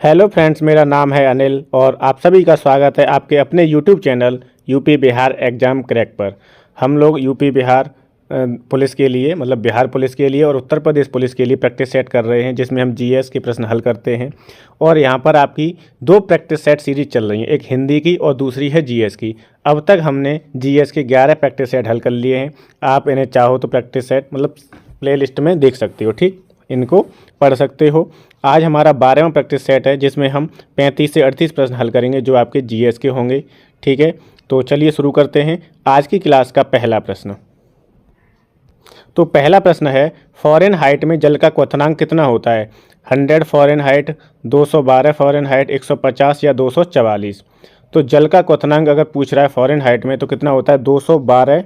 Hello friends, मेरा नाम है अनिल और आप सभी का स्वागत है आपके अपने YouTube channel UP Bihar exam crack पर। हम लोग यूपी बिहार पुलिस के लिए मतलब बिहार पुलिस के लिए और उत्तर प्रदेश पुलिस के लिए प्रैक्टिस सेट कर रहे हैं, जिसमें हम जीएस के प्रश्न हल करते हैं। और यहाँ पर आपकी दो प्रैक्टिस सेट सीरीज चल रही हैं, एक हिंदी की और दूसरी है जीएस की। अब तक हमने जीएस के 11 प्रैक्टिस सेट हल कर लिए हैं। आप इन्हें चाहो तो प्रैक्टिस सेट मतलब प्ले लिस्ट में देख सकते हो, ठीक, इनको पढ़ सकते हो। आज हमारा 12वां प्रैक्टिस सेट है, जिसमें हम 35 से 38 प्रश्न हल करेंगे जो आपके जीएस के होंगे। ठीक है, तो चलिए शुरू करते हैं आज की क्लास का पहला प्रश्न। तो पहला प्रश्न है, फ़ारेनहाइट में जल का क्वथनांक कितना होता है? 100 फ़ारेनहाइट, 212 फ़ारेनहाइट, 150 या 244? तो जल का क्वथनांक अगर पूछ रहा है फ़ारेनहाइट में तो कितना होता है? 212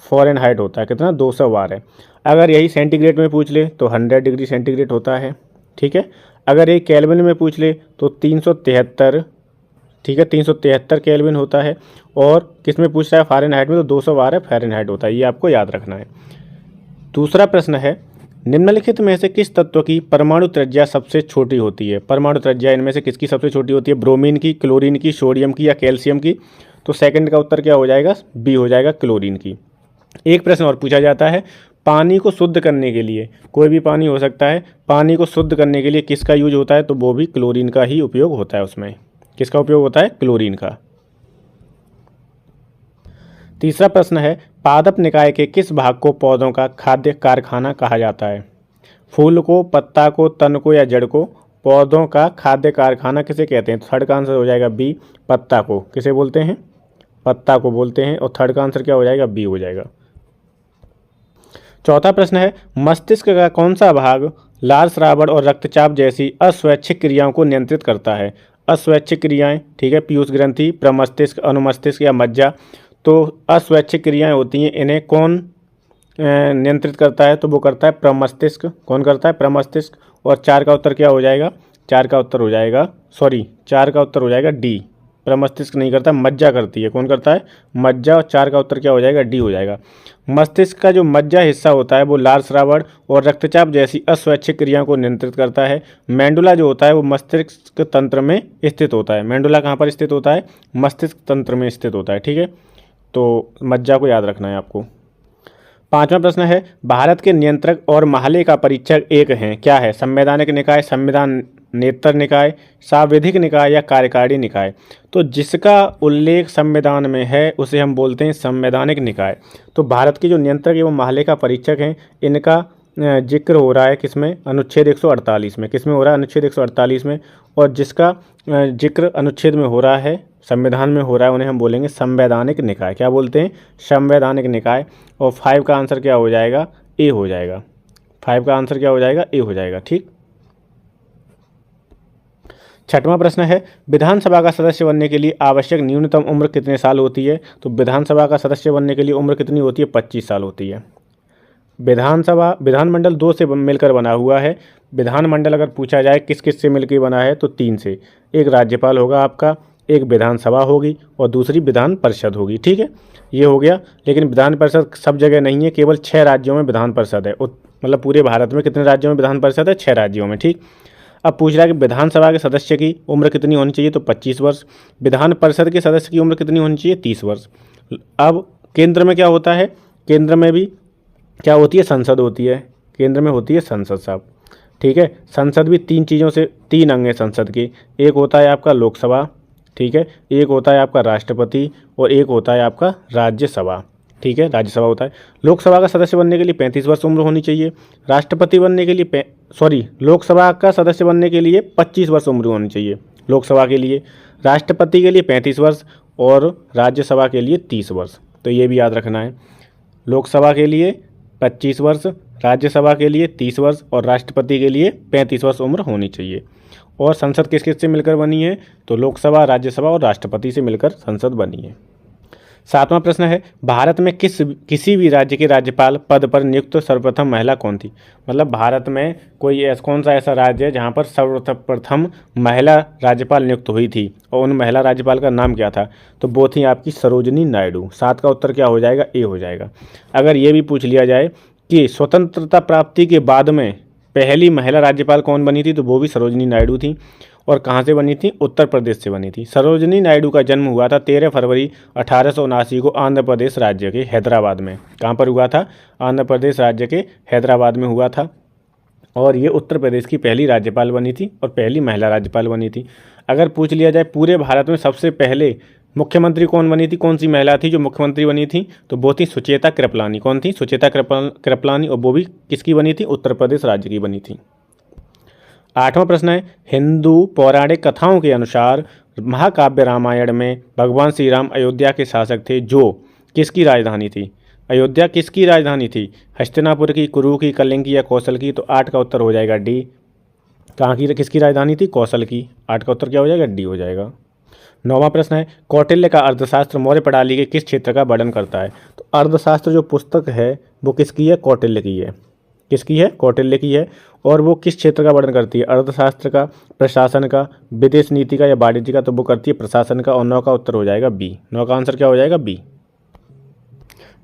फ़ारेनहाइट होता है। कितना? 212। अगर यही सेंटीग्रेड में पूछ ले तो 100 डिग्री सेंटीग्रेड होता है। ठीक है, अगर ये केल्विन में पूछ ले तो 373, ठीक है, 373 केल्विन होता है। और किस में पूछ रहा है? फ़ारेनहाइट में, तो 212 फ़ारेनहाइट होता है। ये आपको याद रखना है। दूसरा प्रश्न है, निम्नलिखित में से किस तत्व की परमाणु त्रिज्या सबसे छोटी होती है? परमाणु त्रिज्या इनमें से किसकी सबसे छोटी होती है? ब्रोमीन की, क्लोरीन की, सोडियम की या कैल्शियम की? तो सेकंड का उत्तर क्या हो जाएगा? बी हो जाएगा, क्लोरीन की। एक प्रश्न और पूछा जाता है, पानी को शुद्ध करने के लिए, कोई भी पानी हो सकता है, पानी को शुद्ध करने के लिए किसका यूज होता है? तो वो भी क्लोरीन का ही उपयोग होता है। उसमें किसका उपयोग होता है? क्लोरीन का। तीसरा प्रश्न है, पादप निकाय के किस भाग को पौधों का खाद्य कारखाना कहा जाता है? फूल को, पत्ता को, तन को या जड़ को? पौधों का खाद्य कारखाना किसे कहते हैं? तो थर्ड का आंसर हो जाएगा बी, पत्ता को। किसे बोलते हैं? पत्ता को बोलते हैं। और थर्ड का आंसर क्या हो जाएगा? बी हो जाएगा। चौथा प्रश्न है, मस्तिष्क का कौन सा भाग लाल श्रावण और रक्तचाप जैसी अस्वैच्छिक क्रियाओं को नियंत्रित करता है? अस्वैच्छिक क्रियाएं, ठीक है, पीयूष ग्रंथि, प्रमस्तिष्क, अनुमस्तिष्क या मज्जा? तो अस्वैच्छिक क्रियाएं होती हैं, इन्हें कौन नियंत्रित करता है? तो वो करता है प्रमस्तिष्क। कौन करता है? प्रमस्तिष्क। और चार का उत्तर क्या हो जाएगा? चार का उत्तर हो जाएगा डी, प्रमस्तिष्क नहीं करता, मज्जा करती है। कौन करता है? मज्जा। और चार का उत्तर क्या हो जाएगा? डी हो जाएगा। मस्तिष्क का जो मज्जा हिस्सा होता है वो लाल श्रावण और रक्तचाप जैसी अस्वैच्छिक क्रियाओं को नियंत्रित करता है। मेंडुला जो होता है वो मस्तिष्क तंत्र में स्थित होता है। मेंडुला कहाँ पर स्थित होता है? मस्तिष्क तंत्र में स्थित होता है। ठीक है, तो मज्जा को याद रखना है आपको। पांचवा प्रश्न है, भारत के नियंत्रक और महाले का परीक्षक एक हैं, क्या है? संवैधानिक निकाय, संविधान नेत्र निकाय, सांविधिक निकाय या कार्यकारी निकाय? तो जिसका उल्लेख संविधान में है उसे हम बोलते हैं संवैधानिक निकाय। तो भारत के जो नियंत्रक एवं महाले का परीक्षक हैं, इनका जिक्र हो रहा है किसमें? अनुच्छेद 148 में। किसमें हो रहा है? अनुच्छेद 148 में। और जिसका जिक्र अनुच्छेद में हो रहा है, संविधान में हो रहा है, उन्हें हम बोलेंगे संवैधानिक निकाय। क्या बोलते हैं? संवैधानिक निकाय। और 5 का आंसर क्या हो जाएगा? ए हो जाएगा। 5 का आंसर क्या हो जाएगा? ए हो जाएगा। ठीक। छठवां प्रश्न है, विधानसभा का सदस्य बनने के लिए आवश्यक न्यूनतम उम्र कितने साल होती है? तो विधानसभा का सदस्य बनने के लिए उम्र कितनी होती है? 25 साल होती है। विधानमंडल 2 से मिलकर बना हुआ है। विधानमंडल अगर पूछा जाए किस किस से मिलकर बना है तो 3 से। एक राज्यपाल होगा आपका, एक विधानसभा होगी और दूसरी विधान परिषद होगी। ठीक है, ये हो गया। लेकिन विधान परिषद सब जगह नहीं है, केवल 6 राज्यों में विधान परिषद है। मतलब पूरे भारत में कितने राज्यों में विधान परिषद है? 6 राज्यों में। ठीक। अब पूछ रहा है कि विधानसभा के सदस्य की उम्र कितनी होनी चाहिए? तो 25 वर्ष। विधान परिषद के सदस्य की उम्र कितनी होनी चाहिए? 30 वर्ष। अब केंद्र में क्या होता है? केंद्र में भी क्या होती है? संसद होती है। केंद्र में होती है संसद साहब। ठीक है, संसद भी 3 चीज़ों से 3 अंग है संसद के। एक होता है आपका लोकसभा, ठीक है, एक होता है आपका राष्ट्रपति और एक होता है आपका राज्यसभा। ठीक है, राज्यसभा होता है। लोकसभा का सदस्य बनने के लिए 35 वर्ष उम्र होनी चाहिए। राष्ट्रपति बनने के लिए लोकसभा का सदस्य बनने के लिए 25 वर्ष उम्र होनी चाहिए लोकसभा के लिए। राष्ट्रपति के लिए 35 वर्ष और राज्यसभा के लिए 30 वर्ष। तो ये भी याद रखना है, लोकसभा के लिए 25 वर्ष, राज्यसभा के लिए 30 वर्ष और राष्ट्रपति के लिए 35 वर्ष उम्र होनी चाहिए। और संसद किस किस से मिलकर बनी है? तो लोकसभा, राज्यसभा और राष्ट्रपति से मिलकर संसद बनी है। 7वां प्रश्न है, भारत में किसी भी राज्य के राज्यपाल पद पर नियुक्त सर्वप्रथम महिला कौन थी? मतलब भारत में कौन सा ऐसा राज्य है जहाँ पर सर्वप्रथम महिला राज्यपाल नियुक्त हुई थी और उन महिला राज्यपाल का नाम क्या था? तो वो थी आपकी सरोजिनी नायडू। 7 का उत्तर क्या हो जाएगा? ए हो जाएगा। अगर ये भी पूछ लिया जाए कि स्वतंत्रता प्राप्ति के बाद में पहली महिला राज्यपाल कौन बनी थी? तो वो भी सरोजिनी नायडू थी। और कहाँ से बनी थी? उत्तर प्रदेश से बनी थी। सरोजिनी नायडू का जन्म हुआ था 13 फरवरी 1879 को आंध्र प्रदेश राज्य के हैदराबाद में। कहाँ पर हुआ था? आंध्र प्रदेश राज्य के हैदराबाद में हुआ था। और ये उत्तर प्रदेश की पहली राज्यपाल बनी थी और पहली महिला राज्यपाल बनी थी। अगर पूछ लिया जाए पूरे भारत में सबसे पहले मुख्यमंत्री कौन बनी थी, कौन सी महिला थी जो मुख्यमंत्री बनी थी, तो वो थी सुचेता कृपलानी। कौन थी? सुचेता कृपलानी। और वो भी किसकी बनी थी? उत्तर प्रदेश राज्य की बनी थी। 8वां प्रश्न है, हिंदू पौराणिक कथाओं के अनुसार महाकाव्य रामायण में भगवान श्री राम अयोध्या के शासक थे जो किसकी राजधानी थी? अयोध्या किसकी राजधानी थी? हस्तिनापुर की, कुरु की, कलिंग की या कौशल की? तो 8 का उत्तर हो जाएगा डी। कहाँ की, किसकी राजधानी थी? कौशल की। 8 का उत्तर क्या हो जाएगा? डी हो जाएगा। 9वां प्रश्न है, कौटिल्य का अर्थशास्त्र मौर्य प्रणाली के किस क्षेत्र का वर्णन करता है? तो अर्थशास्त्र जो पुस्तक है वो किसकी है? कौटिल्य की है। किसकी है? कौटिल्य की है। और वो किस क्षेत्र का वर्णन करती है? अर्थशास्त्र का, प्रशासन का, विदेश नीति का या वाणिज्य का? तो वो करती है प्रशासन का। और 9 का उत्तर हो जाएगा बी। 9 का आंसर क्या हो जाएगा? बी।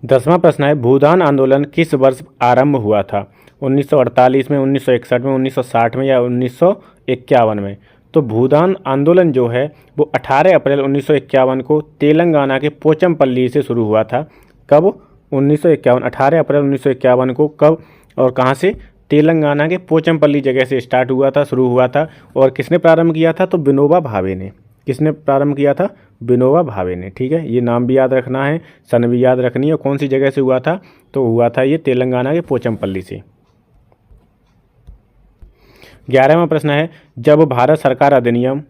10वां प्रश्न है, भूदान आंदोलन किस वर्ष आरंभ हुआ था? 1948 में, 1961 में, 1960 में या 1951 में? तो भूदान आंदोलन जो है वो 18 अप्रैल 1951 को तेलंगाना के पोचमपल्ली से शुरू हुआ था। कब? 1951, 18 अप्रैल 1951 को। कब और कहाँ से? तेलंगाना के पोचमपल्ली जगह से स्टार्ट हुआ था, शुरू हुआ था। और किसने प्रारंभ किया था? तो विनोबा भावे ने। किसने प्रारंभ किया था? विनोबा भावे ने। ठीक है, ये नाम भी याद रखना है, सन भी याद रखनी है। और कौन सी जगह से हुआ था? तो हुआ था ये तेलंगाना के पोचमपल्ली से। 11वां प्रश्न है, जब भारत सरकार अधिनियम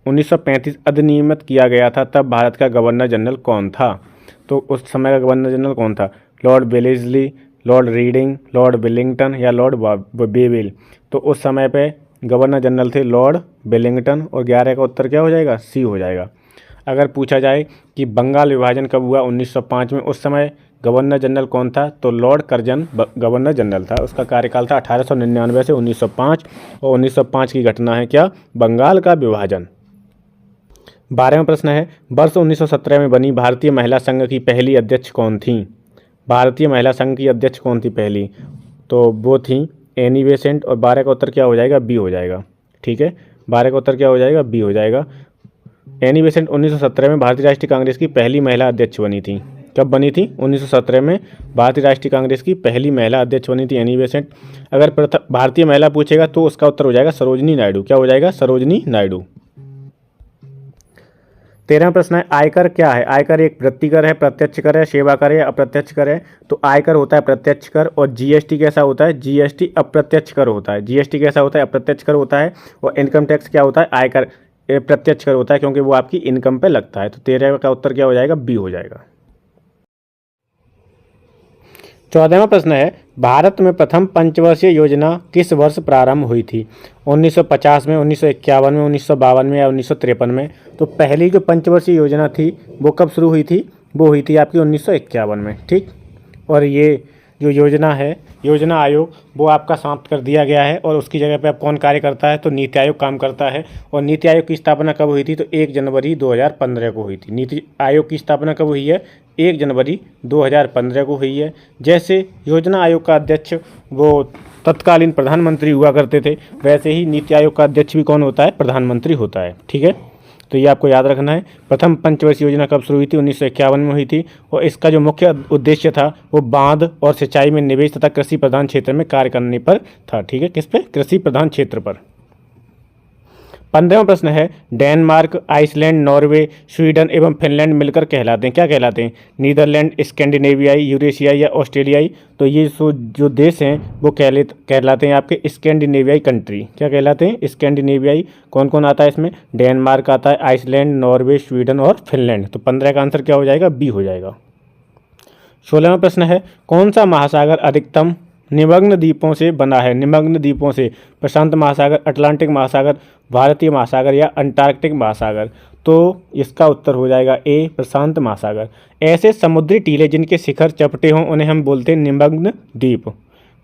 1935 अधिनियमित किया गया था तब भारत का गवर्नर जनरल कौन था? तो उस समय का गवर्नर जनरल कौन था? Lord Wellesley, Lord reading, Lord Willingdon या लॉर्ड बेविल? तो उस समय पे गवर्नर जनरल थे लॉर्ड विलिंगटन। और 11 का उत्तर क्या हो जाएगा? सी हो जाएगा। अगर पूछा जाए कि बंगाल विभाजन कब हुआ? 1905 में। उस समय गवर्नर जनरल कौन था? तो लॉर्ड कर्जन गवर्नर जनरल था। उसका कार्यकाल था 1899 से 1905। और 1905 की घटना है क्या? बंगाल का विभाजन। 12वां प्रश्न है, वर्ष 1917 में बनी भारतीय महिला संघ की पहली अध्यक्ष कौन थी? भारतीय महिला संघ की अध्यक्ष कौन थी पहली? तो वो थी एनी बेसेंट। और 12 का उत्तर क्या हो जाएगा? बी हो जाएगा। ठीक है, 12 का उत्तर क्या हो जाएगा? बी हो जाएगा। एनी बेसेंट 1917 में भारतीय राष्ट्रीय कांग्रेस की पहली महिला अध्यक्ष बनी थी। कब बनी थी? 1917 में भारतीय राष्ट्रीय कांग्रेस की पहली महिला अध्यक्ष बनी थी एनी बेसेंट। अगर भारतीय महिला पूछेगा तो उसका उत्तर हो जाएगा सरोजिनी नायडू। क्या हो जाएगा? सरोजिनी नायडू। 13वां प्रश्न है, आयकर क्या है? आयकर एक वृत्तिकर है, प्रत्यक्ष कर है, सेवा कर है या अप्रत्यक्ष कर है? तो आयकर होता है प्रत्यक्ष कर। और जीएसटी कैसा होता है? जीएसटी अप्रत्यक्ष कर होता है। जीएसटी कैसा होता है? अप्रत्यक्ष कर होता है। और इनकम टैक्स क्या होता है? आयकर प्रत्यक्ष कर होता है, क्योंकि वो आपकी इनकम पे लगता है। तो 13 का उत्तर क्या हो जाएगा? बी हो जाएगा। 14वां प्रश्न है, भारत में प्रथम पंचवर्षीय योजना किस वर्ष प्रारंभ हुई थी? 1950 में, 1951 में, 1952 में या 1953 में? तो पहली जो पंचवर्षीय योजना थी वो कब शुरू हुई थी? वो हुई थी आपकी 1951 में। ठीक, और ये जो योजना है, योजना आयोग, वो आपका समाप्त कर दिया गया है। और उसकी जगह पे अब कौन कार्य करता है? तो नीति आयोग काम करता है। और नीति आयोग की स्थापना कब हुई थी? तो 1 जनवरी 2015 को हुई थी। नीति आयोग की स्थापना कब हुई है? 1 जनवरी 2015 को हुई है। जैसे योजना आयोग का अध्यक्ष वो तत्कालीन प्रधानमंत्री हुआ करते थे, वैसे ही नीति आयोग का अध्यक्ष भी कौन होता है? प्रधानमंत्री होता है। ठीक है, तो ये आपको याद रखना है। प्रथम पंचवर्षीय योजना कब शुरू हुई थी? 1951 में हुई थी। और इसका जो मुख्य उद्देश्य था वो बांध और सिंचाई में निवेश तथा कृषि प्रधान क्षेत्र में कार्य करने पर था। ठीक है, किस पे? कृषि प्रधान क्षेत्र पर। 15वां प्रश्न है, डेनमार्क, आइसलैंड, नॉर्वे, स्वीडन एवं फिनलैंड मिलकर कहलाते हैं, क्या कहलाते हैं? नीदरलैंड, स्कैंडिनेवियाई, यूरेशियाई या ऑस्ट्रेलियाई? तो ये जो देश हैं वो कहलाते हैं आपके स्कैंडिनेवियाई कंट्री। क्या कहलाते हैं? स्कैंडिनेवियाई। कौन कौन आता है इसमें? डेनमार्क आता है, आइसलैंड, नॉर्वे, स्वीडन और फिनलैंड। तो 15 का आंसर क्या हो जाएगा? बी हो जाएगा। 16वां प्रश्न है, कौन सा महासागर अधिकतम निमग्न द्वीपों से बना है? निमग्न द्वीपों से प्रशांत महासागर, अटलांटिक महासागर, भारतीय महासागर या अंटार्कटिक महासागर? तो इसका उत्तर हो जाएगा ए, प्रशांत महासागर। ऐसे समुद्री टीले जिनके शिखर चपटे हों उन्हें हम बोलते हैं निमग्न द्वीप।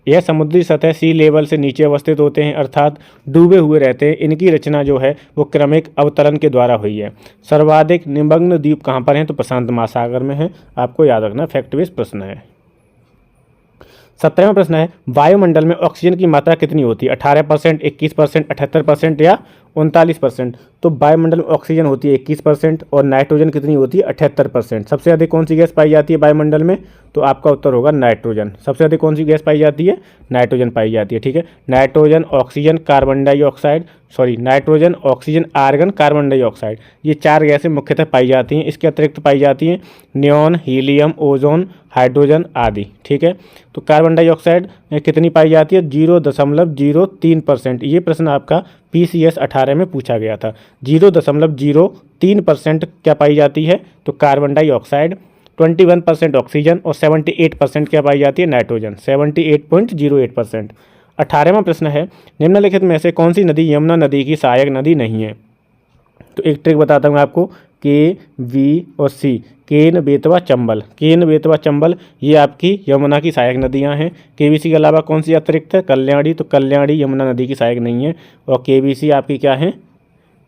यह समुद्री सतह सी लेवल से नीचे अवस्थित होते हैं, अर्थात डूबे हुए रहते हैं। इनकी रचना जो है वो क्रमिक अवतरण के द्वारा हुई है। सर्वाधिक निमग्न द्वीप कहाँ पर हैं? तो प्रशांत महासागर में है। आपको याद रखना, फैक्ट बेस्ड प्रश्न है। 17वां प्रश्न है, वायुमंडल में ऑक्सीजन की मात्रा कितनी होती है? 18%, 21%, 78% या 39%। तो वायुमंडल में ऑक्सीजन होती है 21% और नाइट्रोजन कितनी होती है 78%। सबसे अधिक कौन सी गैस पाई जाती है वायुमंडल में? तो आपका उत्तर होगा नाइट्रोजन। सबसे अधिक कौन सी गैस पाई जाती है? नाइट्रोजन पाई जाती है। ठीक है, nitrogen, oxygen, carbon dioxide, nitrogen, oxygen, argon, carbon dioxide, ये 4 गैसें मुख्यतः पाई जाती हैं। इसके अतिरिक्त पाई जाती हैं नियॉन, हीलियम, ओजोन, हाइड्रोजन आदि। ठीक है, तो कार्बन डाइऑक्साइड कितनी पाई जाती है? 0.03%। ये प्रश्न आपका PCS 18 में पूछा गया था। 0.03% क्या पाई जाती है? तो कार्बन डाइऑक्साइड। 21% ऑक्सीजन और 78% क्या पाई जाती है? नाइट्रोजन। 78.08%। 18वां प्रश्न है, निम्नलिखित में से कौन सी नदी यमुना नदी की सहायक नदी नहीं है? तो एक ट्रिक बताता हूँ आपको, के, वी और सी, केन, बेतवा, चंबल। केन, बेतवा, चंबल ये आपकी यमुना की सहायक नदियाँ हैं। KBC के अलावा कौन सी अतिरिक्त है? कल्याणी। तो कल्याणी यमुना नदी की सहायक नहीं है और KBC आपकी क्या है?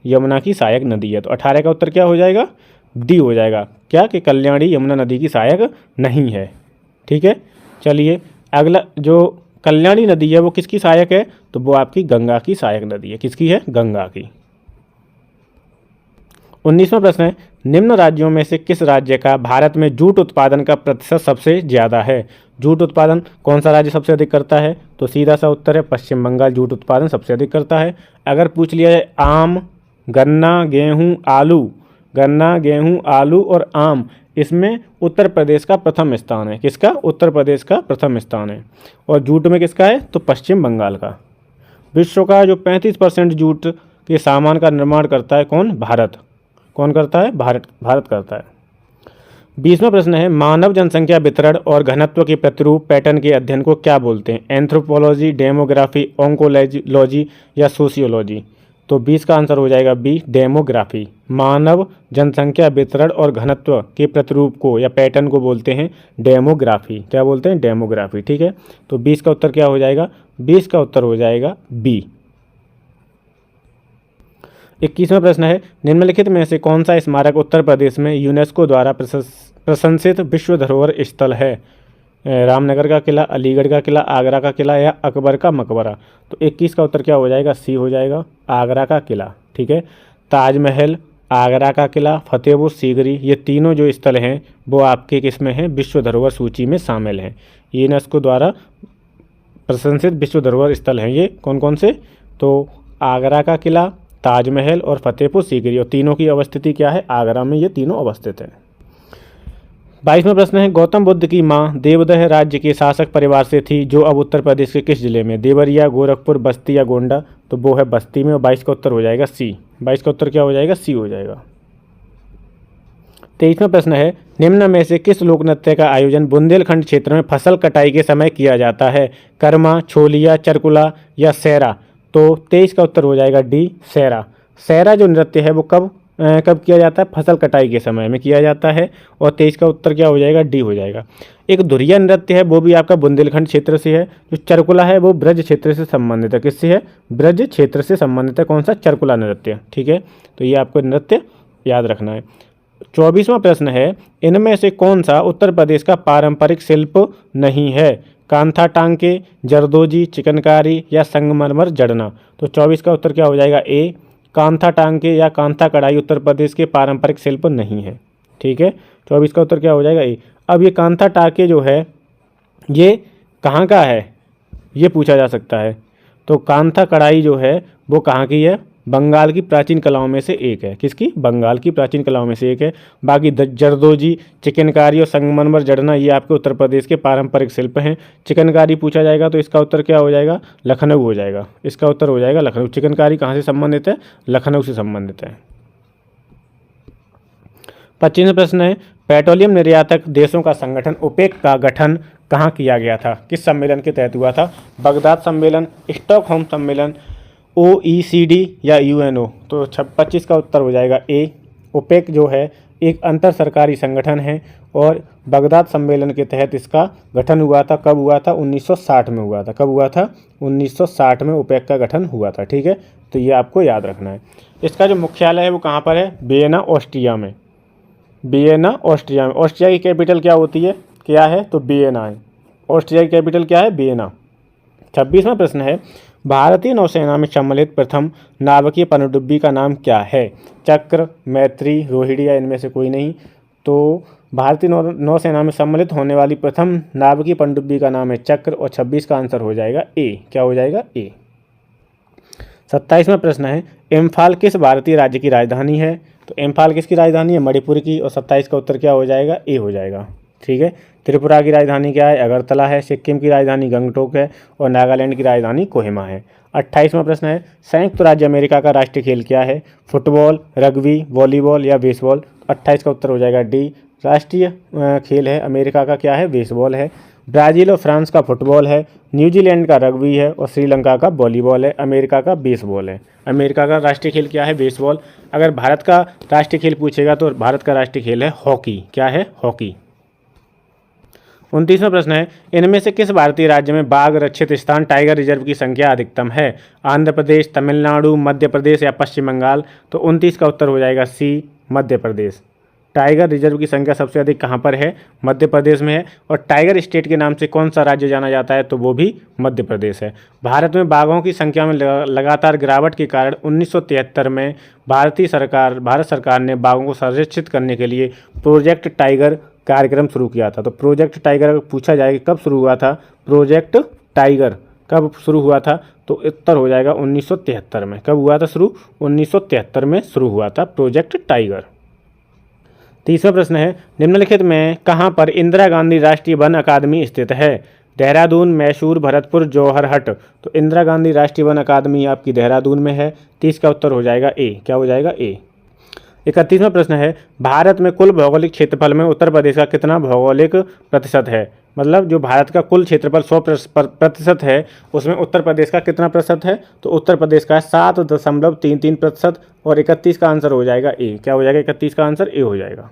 यमुना की सहायक नदी है। तो 18 का उत्तर क्या हो जाएगा? डी हो जाएगा। क्या कि कल्याणी यमुना नदी की सहायक नहीं है। ठीक है, चलिए अगला जो कल्याणी नदी है वो किसकी सहायक है? तो वो आपकी गंगा की सहायक नदी है। किसकी है? गंगा की। 19वां प्रश्न है, निम्न राज्यों में से किस राज्य का भारत में जूट उत्पादन का प्रतिशत सबसे ज़्यादा है? जूट उत्पादन कौन सा राज्य सबसे अधिक करता है? तो सीधा सा उत्तर है पश्चिम बंगाल जूट उत्पादन सबसे अधिक करता है। अगर पूछ लिया जाए आम, गन्ना, गेहूँ, आलू, गन्ना, गेहूँ, आलू और आम, इसमें उत्तर प्रदेश का प्रथम स्थान है। किसका? उत्तर प्रदेश का प्रथम स्थान है। और जूट में किसका है? तो पश्चिम बंगाल का। विश्व का जो 35% जूट के सामान का निर्माण करता है कौन? भारत। कौन करता है? भारत करता है। 20वां प्रश्न है, मानव जनसंख्या वितरण और घनत्व के प्रतिरूप पैटर्न के अध्ययन को क्या बोलते हैं? एंथ्रोपोलॉजी, डेमोग्राफी, ओंकोलॉजी या सोशियोलॉजी? तो 20 का आंसर हो जाएगा बी, डेमोग्राफी। मानव जनसंख्या वितरण और घनत्व के प्रतिरूप को या पैटर्न को बोलते हैं डेमोग्राफी। क्या बोलते हैं? डेमोग्राफी। ठीक है, तो 20 का उत्तर क्या हो जाएगा? 20 का उत्तर हो जाएगा बी। 21वां प्रश्न है, निम्नलिखित में से कौन सा स्मारक उत्तर प्रदेश में यूनेस्को द्वारा प्रशंसित विश्व धरोहर स्थल है? रामनगर का किला, अलीगढ़ का किला, आगरा का किला या अकबर का मकबरा? तो 21 का उत्तर क्या हो जाएगा? सी हो जाएगा, आगरा का किला। ठीक है, ताजमहल, आगरा का किला, फतेहपुर सीकरी, ये तीनों जो स्थल हैं वो आपके किस में हैं? विश्व धरोहर सूची में शामिल हैं। यूनेस्को द्वारा प्रशंसित विश्व धरोहर स्थल हैं ये कौन कौन से? तो आगरा का किला, ताजमहल और फतेहपुर सीकरी, और तीनों की अवस्थिति क्या है? आगरा में ये तीनों अवस्थित हैं। 22वां प्रश्न है, गौतम बुद्ध की मां देवदह राज्य के शासक परिवार से थी जो अब उत्तर प्रदेश के किस जिले में? देवरिया, गोरखपुर, बस्ती या गोंडा? तो वो है बस्ती में और 22 का उत्तर हो जाएगा सी। 22 का उत्तर क्या हो जाएगा? सी हो जाएगा। 23वां प्रश्न है, निम्न में से किस लोक नृत्य का आयोजन बुंदेलखंड क्षेत्र में फसल कटाई के समय किया जाता है? कर्मा, छोलिया, चरकुला या सैरा? तो 23 का उत्तर हो जाएगा डी, सैरा। सैरा जो नृत्य है वो कब किया जाता है? फसल कटाई के समय में किया जाता है और 23 का उत्तर क्या हो जाएगा? डी हो जाएगा। एक धुरिया नृत्य है वो भी आपका बुंदेलखंड क्षेत्र से है। जो चरकुला है वो ब्रज क्षेत्र से संबंधित है। किससे है? ब्रज क्षेत्र से संबंधित है। कौन सा? चरकुला नृत्य। ठीक है, तो ये आपको नृत्य याद रखना है। 24वां प्रश्न है, इनमें से कौन सा उत्तर प्रदेश का पारंपरिक शिल्प नहीं है? कांथा टांके, जरदोजी, चिकनकारी या संगमरमर जड़ना? तो 24 का उत्तर क्या हो जाएगा? ए, कांथा टांके या कांथा कढ़ाई उत्तर प्रदेश के पारंपरिक शिल्प नहीं है। ठीक है, 24 का उत्तर क्या हो जाएगा? ए। अब ये कांथा टांके जो है ये कहाँ का है ये पूछा जा सकता है। तो कांथा कढ़ाई जो है वो कहाँ की है? बंगाल की प्राचीन कलाओं में से एक है। किसकी? बंगाल की प्राचीन कलाओं में से एक है। बाकी जरदोजी, चिकनकारी और संगमरमर जड़ना ये आपके उत्तर प्रदेश के पारंपरिक शिल्प हैं। चिकनकारी पूछा जाएगा तो इसका उत्तर क्या हो जाएगा? लखनऊ हो जाएगा। इसका उत्तर हो जाएगा लखनऊ। चिकनकारी कहाँ से संबंधित है? लखनऊ से संबंधित है। 25वां प्रश्न है, पेट्रोलियम निर्यातक देशों का संगठन ओपेक का गठन कहाँ किया गया था? किस सम्मेलन के तहत हुआ था? बगदाद सम्मेलन, स्टॉकहोम सम्मेलन, OECD या UNO? तो 25 का उत्तर हो जाएगा ए। ओपेक जो है एक अंतर सरकारी संगठन है और बगदाद सम्मेलन के तहत इसका गठन हुआ था। कब हुआ था? 1960 में हुआ था। कब हुआ था? 1960 में ओपेक का गठन हुआ था। ठीक है, तो ये आपको याद रखना है। इसका जो मुख्यालय है वो कहाँ पर है? वियना, ऑस्ट्रिया में। वियना, ऑस्ट्रिया में। ऑस्ट्रिया की कैपिटल क्या होती है? क्या है? तो वियना है। ऑस्ट्रिया की कैपिटल क्या है? वियना। 26वां प्रश्न है, भारतीय नौसेना में सम्मिलित प्रथम नाभिकीय पनडुब्बी का नाम क्या है? चक्र, मैत्री, रोहिणी या इनमें से कोई नहीं। तो भारतीय नौसेना में सम्मिलित होने वाली प्रथम नाभिकीय पनडुब्बी का नाम है चक्र और 26 का आंसर हो जाएगा ए। क्या हो जाएगा? ए। 27वां प्रश्न है, इम्फाल किस भारतीय राज्य की राजधानी है? तो इम्फाल किसकी राजधानी है? मणिपुर की। और 27 का उत्तर क्या हो जाएगा? ए हो जाएगा। ठीक है। त्रिपुरा की राजधानी क्या है? अगरतला है। सिक्किम की राजधानी गंगटोक है और नागालैंड की राजधानी कोहिमा है। 28वां प्रश्न है, संयुक्त राज्य अमेरिका का राष्ट्रीय खेल क्या है? फुटबॉल, रग्बी, वॉलीबॉल या बेसबॉल? 28 का उत्तर हो जाएगा डी। राष्ट्रीय खेल है अमेरिका का क्या है? बेसबॉल है। ब्राज़ील और फ्रांस का फुटबॉल है, न्यूजीलैंड का रग्बी है और श्रीलंका का वॉलीबॉल है। अमेरिका का बेसबॉल है। अमेरिका का राष्ट्रीय खेल क्या है? बेसबॉल। अगर भारत का राष्ट्रीय खेल पूछेगा तो भारत का राष्ट्रीय खेल है हॉकी। क्या है? हॉकी। 29वां प्रश्न है, इनमें से किस भारतीय राज्य में बाघ रक्षित स्थान टाइगर रिजर्व की संख्या अधिकतम है? आंध्र प्रदेश, तमिलनाडु, मध्य प्रदेश या पश्चिम बंगाल? तो 29 का उत्तर हो जाएगा सी, मध्य प्रदेश। टाइगर रिजर्व की संख्या सबसे अधिक कहाँ पर है? मध्य प्रदेश में है। और टाइगर स्टेट के नाम से कौन सा राज्य जाना जाता है? तो वो भी मध्य प्रदेश है। भारत में बाघों की संख्या में लगातार गिरावट के कारण 1973 में भारत सरकार ने बाघों को संरक्षित करने के लिए प्रोजेक्ट टाइगर कार्यक्रम शुरू किया था। तो प्रोजेक्ट टाइगर अगर पूछा जाए कि कब शुरू हुआ था, प्रोजेक्ट टाइगर कब शुरू हुआ था, तो उत्तर हो जाएगा 1973 में। कब हुआ था शुरू? 1973 में शुरू हुआ था प्रोजेक्ट टाइगर। 30वां प्रश्न है, निम्नलिखित में कहाँ पर इंदिरा गांधी राष्ट्रीय वन अकादमी स्थित है? देहरादून, मैसूर, भरतपुर, जौहरहट? तो इंदिरा गांधी राष्ट्रीय वन अकादमी आपकी देहरादून में है। 30 का उत्तर हो जाएगा ए। क्या हो जाएगा? ए। 31वां प्रश्न है, भारत में कुल भौगोलिक क्षेत्रफल में उत्तर प्रदेश का कितना भौगोलिक प्रतिशत है? मतलब जो भारत का कुल क्षेत्रफल 100% है, उसमें उत्तर प्रदेश का कितना प्रतिशत है? तो उत्तर प्रदेश का 7.33% और 31 का आंसर हो जाएगा ए। क्या हो जाएगा? 31 का आंसर ए हो जाएगा।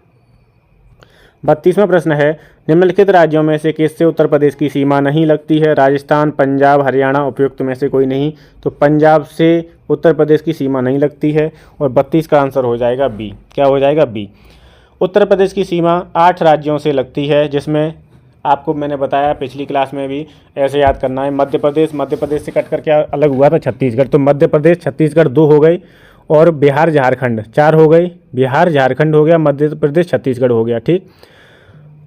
32वां प्रश्न है, निम्नलिखित राज्यों में से किससे उत्तर प्रदेश की सीमा नहीं लगती है? राजस्थान, पंजाब, हरियाणा, उपयुक्त में से कोई नहीं। तो पंजाब से उत्तर प्रदेश की सीमा नहीं लगती है और 32 का आंसर हो जाएगा बी। क्या हो जाएगा? बी। उत्तर प्रदेश की सीमा 8 राज्यों से लगती है, जिसमें आपको मैंने बताया पिछली क्लास में भी, ऐसे याद करना है। मध्य प्रदेश से कटकर क्या अलग हुआ था? छत्तीसगढ़। तो मध्य प्रदेश, छत्तीसगढ़ 2 हो गए और बिहार, झारखंड 4 हो गए। बिहार, झारखंड हो गया, मध्य प्रदेश, छत्तीसगढ़ हो गया। ठीक।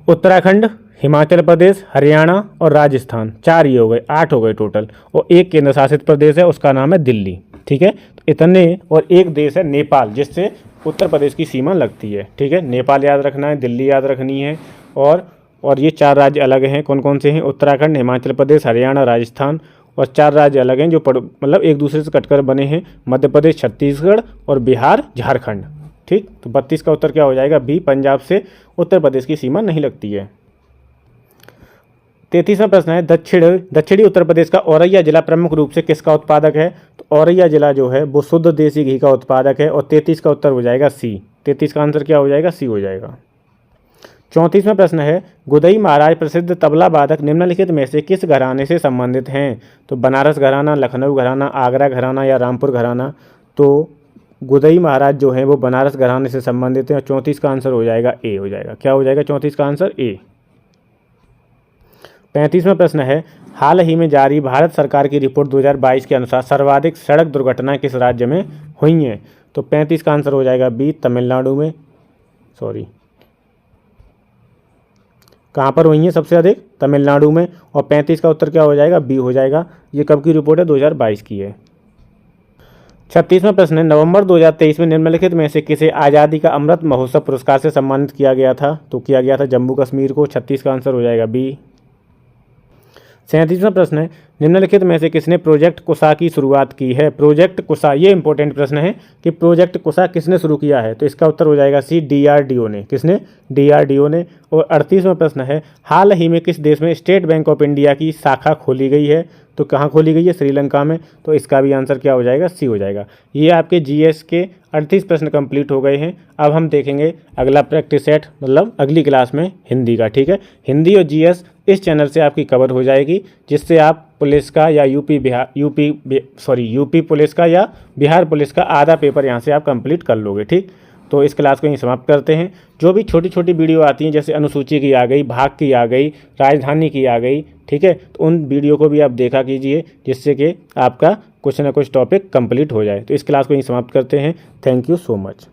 उत्तराखंड, हिमाचल प्रदेश, हरियाणा और राजस्थान 4 ही हो गए, 8 हो गए टोटल। और एक केंद्र शासित प्रदेश है, उसका नाम है दिल्ली। ठीक है। तो इतने, और एक देश है नेपाल, जिससे उत्तर प्रदेश की सीमा लगती है। ठीक है। नेपाल याद रखना है, दिल्ली याद रखनी है। और ये 4 राज्य अलग हैं। कौन कौन से हैं? उत्तराखंड, हिमाचल प्रदेश, हरियाणा, राजस्थान। और 4 राज्य अलग हैं जो मतलब एक दूसरे से कटकर बने हैं, मध्य प्रदेश, छत्तीसगढ़ और बिहार, झारखंड। ठीक। तो 32 का उत्तर क्या हो जाएगा? बी। पंजाब से उत्तर प्रदेश की सीमा नहीं लगती है। 33वां प्रश्न है, दक्षिणी उत्तर प्रदेश का औरैया जिला प्रमुख रूप से किसका उत्पादक है? तो औरैया जिला जो है वो शुद्ध देसी घी का उत्पादक है। और 33 का उत्तर हो जाएगा सी। 33 का आंसर क्या हो जाएगा? सी हो जाएगा। 34वां प्रश्न है, गुदई महाराज प्रसिद्ध तबला वादक निम्नलिखित में से किस घराने से संबंधित हैं? तो बनारस घराना, लखनऊ घराना, आगरा घराना या रामपुर घराना? तो गुदई महाराज जो हैं वो बनारस घराने से संबंधित हैं। और 34 का आंसर हो जाएगा ए हो जाएगा। क्या हो जाएगा? 34 का आंसर ए। 35वां प्रश्न है, हाल ही में जारी भारत सरकार की रिपोर्ट 2022 के अनुसार सर्वाधिक सड़क दुर्घटनाएं किस राज्य में हुई हैं? तो 35 का आंसर हो जाएगा बी, तमिलनाडु में। कहाँ पर हुई हैं सबसे अधिक? तमिलनाडु में। और 35 का उत्तर क्या हो जाएगा? बी हो जाएगा। ये कब की रिपोर्ट है? 2022 की है। 36वां प्रश्न है, नवंबर 2023 में निम्नलिखित में से किसे आज़ादी का अमृत महोत्सव पुरस्कार से सम्मानित किया गया था? तो किया गया था जम्मू कश्मीर को। 36 का आंसर हो जाएगा बी। 37वां प्रश्न है, निम्नलिखित में से किसने प्रोजेक्ट कुशा की शुरुआत की है? प्रोजेक्ट कुशा, ये इंपॉर्टेंट प्रश्न है कि प्रोजेक्ट कुशा किसने शुरू किया है? तो इसका उत्तर हो जाएगा सी, DRDO ने। किसने? DRDO ने। और 38वां प्रश्न है, हाल ही में किस देश में स्टेट बैंक ऑफ इंडिया की शाखा खोली गई है? तो कहाँ खोली गई है? श्रीलंका में। तो इसका भी आंसर क्या हो जाएगा? सी हो जाएगा। ये आपके GS के 38 प्रश्न कंप्लीट हो गए हैं। अब हम देखेंगे अगला प्रैक्टिस सेट, मतलब अगली क्लास में हिंदी का। ठीक है। हिंदी और GS इस चैनल से आपकी कवर हो जाएगी, जिससे आप पुलिस का या यूपी पुलिस का या बिहार पुलिस का आधा पेपर यहाँ से आप कंप्लीट कर लोगे। ठीक। तो इस क्लास को यहीं समाप्त करते हैं। जो भी छोटी छोटी वीडियो आती हैं, जैसे अनुसूची की आ गई, भाग की आ गई, राजधानी की आ गई, ठीक है, तो उन वीडियो को भी आप देखा कीजिए, जिससे कि आपका कुछ ना कुछ टॉपिक कंप्लीट हो जाए। तो इस क्लास को यहीं समाप्त करते हैं। Thank you so much.